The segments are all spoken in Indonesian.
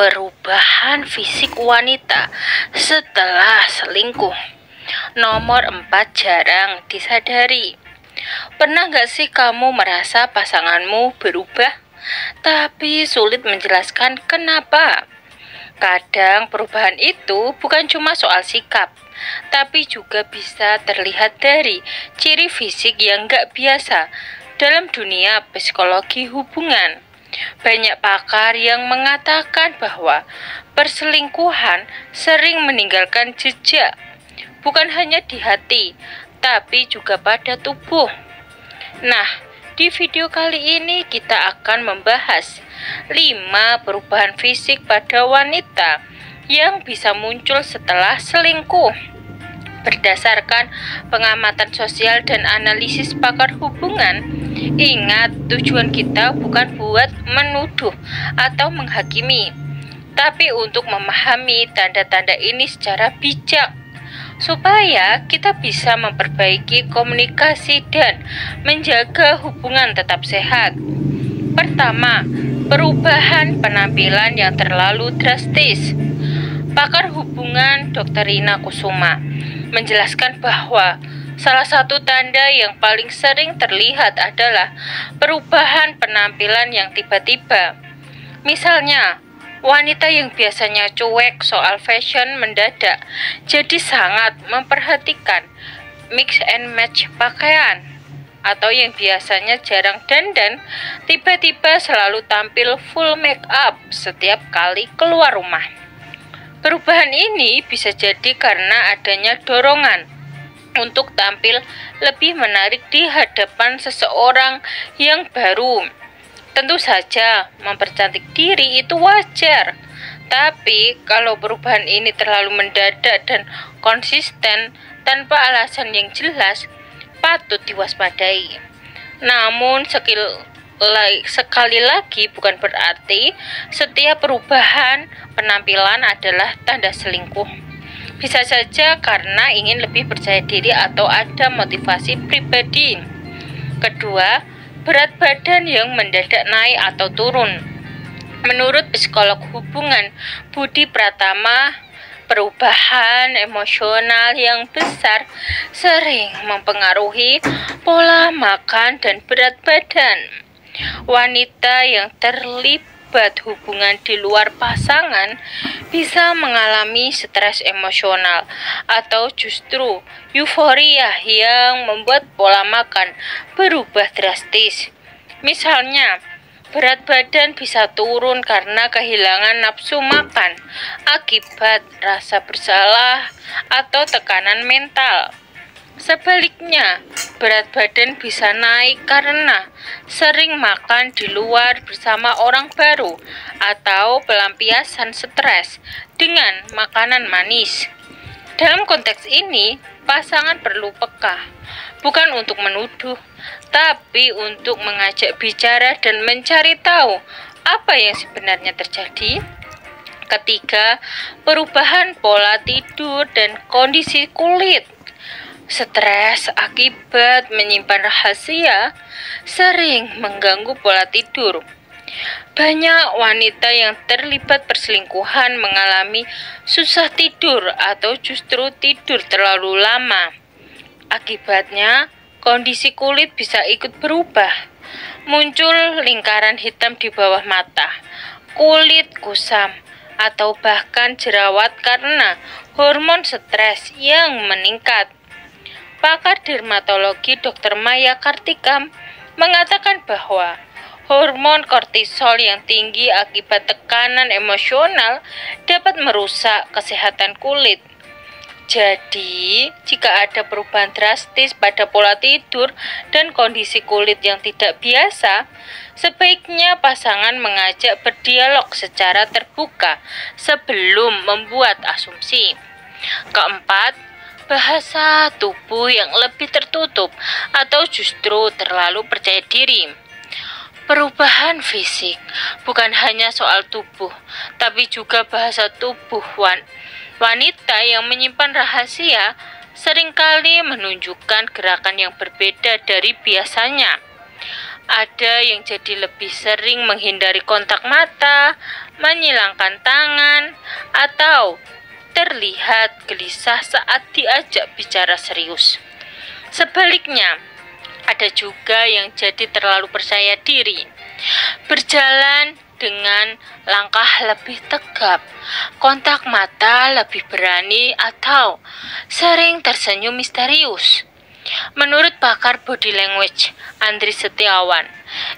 Perubahan fisik wanita setelah selingkuh. Nomor 4, jarang disadari. Pernah gak sih kamu merasa pasanganmu berubah, tapi sulit menjelaskan kenapa? Kadang perubahan itu bukan cuma soal sikap, tapi juga bisa terlihat dari ciri fisik yang gak biasa dalam dunia psikologi hubungan. Banyak pakar yang mengatakan bahwa perselingkuhan sering meninggalkan jejak, bukan hanya di hati, tapi juga pada tubuh. Nah, di video kali ini kita akan membahas 5 perubahan fisik pada wanita yang bisa muncul setelah selingkuh. Berdasarkan pengamatan sosial dan analisis pakar hubungan, ingat, tujuan kita bukan buat menuduh atau menghakimi, tapi untuk memahami tanda-tanda ini secara bijak, supaya kita bisa memperbaiki komunikasi dan menjaga hubungan tetap sehat. Pertama, perubahan penampilan yang terlalu drastis. Pakar hubungan Dr. Rina Kusuma menjelaskan bahwa salah satu tanda yang paling sering terlihat adalah perubahan penampilan yang tiba-tiba. Misalnya, wanita yang biasanya cuek soal fashion mendadak jadi sangat memperhatikan mix and match pakaian, atau yang biasanya jarang dandan tiba-tiba selalu tampil full make up setiap kali keluar rumah. Perubahan ini bisa jadi karena adanya dorongan untuk tampil lebih menarik di hadapan seseorang yang baru. Tentu saja, mempercantik diri itu wajar. Tapi, kalau perubahan ini terlalu mendadak dan konsisten tanpa alasan yang jelas, patut diwaspadai. Namun, sekali lagi bukan berarti setiap perubahan penampilan adalah tanda selingkuh. Bisa saja karena ingin lebih percaya diri atau ada motivasi pribadi. Kedua, berat badan yang mendadak naik atau turun. Menurut psikolog hubungan Budi Pratama, perubahan emosional yang besar sering mempengaruhi pola makan dan berat badan. Wanita yang terlibat hubungan di luar pasangan bisa mengalami stres emosional atau justru euforia yang membuat pola makan berubah drastis. Misalnya, berat badan bisa turun karena kehilangan nafsu makan akibat rasa bersalah atau tekanan mental. Sebaliknya, berat badan bisa naik karena sering makan di luar bersama orang baru atau pelampiasan stres dengan makanan manis. Dalam konteks ini, pasangan perlu peka, bukan untuk menuduh, tapi untuk mengajak bicara dan mencari tahu apa yang sebenarnya terjadi. Ketiga, perubahan pola tidur dan kondisi kulit. Stres akibat menyimpan rahasia sering mengganggu pola tidur. Banyak wanita yang terlibat perselingkuhan mengalami susah tidur atau justru tidur terlalu lama. Akibatnya, kondisi kulit bisa ikut berubah. Muncul lingkaran hitam di bawah mata, kulit kusam, atau bahkan jerawat karena hormon stres yang meningkat. Pakar dermatologi Dr. Maya Kartika mengatakan bahwa hormon kortisol yang tinggi akibat tekanan emosional dapat merusak kesehatan kulit. Jadi, jika ada perubahan drastis pada pola tidur dan kondisi kulit yang tidak biasa, sebaiknya pasangan mengajak berdialog secara terbuka sebelum membuat asumsi. Keempat, bahasa tubuh yang lebih tertutup atau justru terlalu percaya diri. Perubahan fisik bukan hanya soal tubuh, tapi juga bahasa tubuh wanita yang menyimpan rahasia seringkali menunjukkan gerakan yang berbeda dari biasanya. Ada yang jadi lebih sering menghindari kontak mata, menyilangkan tangan, atau terlihat gelisah saat diajak bicara serius. Sebaliknya, ada juga yang jadi terlalu percaya diri, berjalan dengan langkah lebih tegap, kontak mata lebih berani, atau sering tersenyum misterius. Menurut pakar body language Andri Setiawan,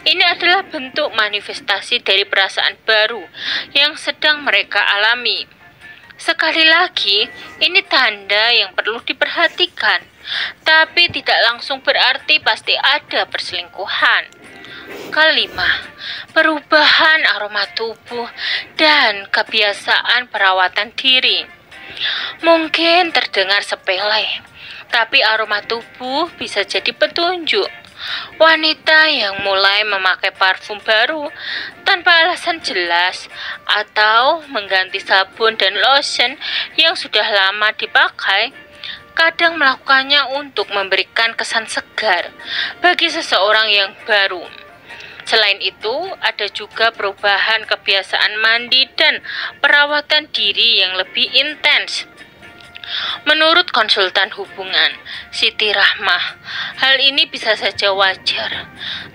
ini adalah bentuk manifestasi dari perasaan baru yang sedang mereka alami. Sekali lagi, ini tanda yang perlu diperhatikan, tapi tidak langsung berarti pasti ada perselingkuhan. Kelima, perubahan aroma tubuh dan kebiasaan perawatan diri. Mungkin terdengar sepele, tapi aroma tubuh bisa jadi petunjuk. Wanita yang mulai memakai parfum baru tanpa alasan jelas atau mengganti sabun dan lotion yang sudah lama dipakai, kadang melakukannya untuk memberikan kesan segar bagi seseorang yang baru. Selain itu, ada juga perubahan kebiasaan mandi dan perawatan diri yang lebih intens. Menurut konsultan hubungan, Siti Rahmah, hal ini bisa saja wajar.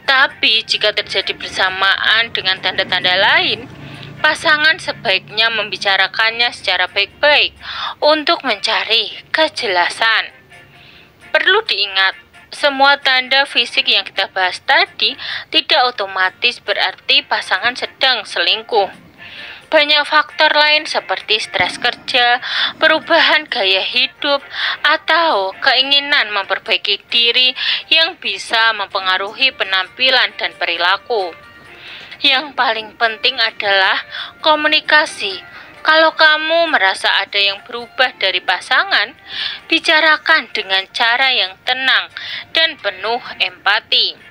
Tapi jika terjadi bersamaan dengan tanda-tanda lain, pasangan sebaiknya membicarakannya secara baik-baik untuk mencari kejelasan. Perlu diingat, semua tanda fisik yang kita bahas tadi tidak otomatis berarti pasangan sedang selingkuh. Banyak faktor lain seperti stres kerja, perubahan gaya hidup, atau keinginan memperbaiki diri yang bisa mempengaruhi penampilan dan perilaku. Yang paling penting adalah komunikasi. Kalau kamu merasa ada yang berubah dari pasangan, bicarakan dengan cara yang tenang dan penuh empati.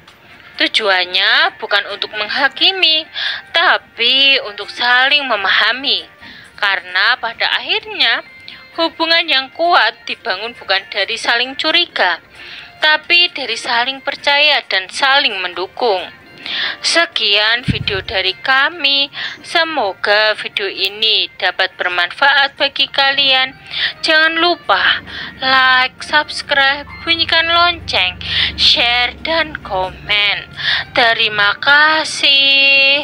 Tujuannya bukan untuk menghakimi, tapi untuk saling memahami. Karena pada akhirnya, hubungan yang kuat dibangun bukan dari saling curiga, tapi dari saling percaya dan saling mendukung. Sekian video dari kami. Semoga video ini dapat bermanfaat bagi kalian. Jangan lupa like, subscribe, bunyikan lonceng, share, dan komen. Terima kasih.